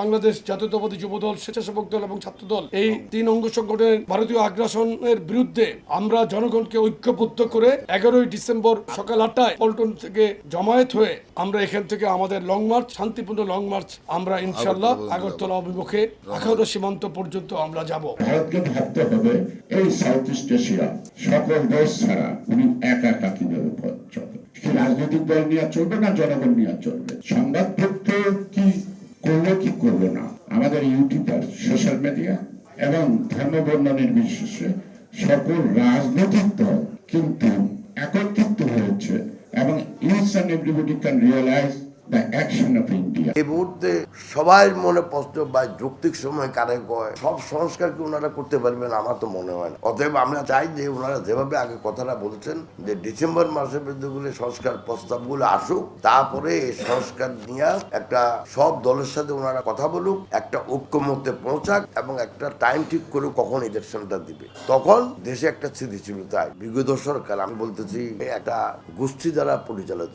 বাংলাদেশ জাতীয়তাবাদী যুবদল, স্বেচ্ছাসেবক দল এবং ছাত্রদল এই তিন অঙ্গ সংগঠনের ভারতীয় আগ্রাসনের বিরুদ্ধে আমরা জনগণকে ঐক্যবদ্ধ করে 11ই ডিসেম্বর সকাল 8টায় পল্টন থেকে জমায়েত হয়ে আমরা এখান থেকে আমাদের লং মার্চ, শান্তিপূর্ণ লং মার্চ আমরা ইনশাআল্লাহ আগরতলা অভিমুখে আখাউড়া সীমান্ত পর্যন্ত আমরা যাব। ভারতকে ভাবতে হবে এই সাউথ ইস্ট এশিয়া সকল দেশ ছাড়া উনি একা কিভাবে পথ চলবে। রাজনৈতিক দল নিয়ে চলবে না জনগণ নিয়ে চলবে। সংবাদ পত্র কি করবে কি করবে না, আমাদের ইউটিউবার, সোশ্যাল মিডিয়া এবং ধর্ম বর্ণ নির্বিশেষে সকল রাজনৈতিক দল কিন্তু একত্রিত হয়েছে এবং each and everybody can realise the action of India. এই মুহূর্তে সবাই মনে প্রশ্ন বা যৌক্তিক সময় কারে কয় সব সংস্কার কি ওনারা করতে পারবেন আমার তো মনে হয় না। অতএব আমরা চাই যে ওনারা যেভাবে আগে কথাটা বলছেন যে ডিসেম্বর মাসের মধ্যে সংস্কার প্রস্তাবগুলো আসুক, তারপরে এই সংস্কার নিয়ে একটা সব দলের সাথে ওনারা কথা বলুক, একটা ঐক্যমত্যে পৌঁছাক এবং একটা টাইম ঠিক করে কখন ইলেকশনটা দিবে, তখন দেশে একটা স্থিতিশীলতা। বিগত সরকার আমি বলতেছি একটা গোষ্ঠী দ্বারা পরিচালিত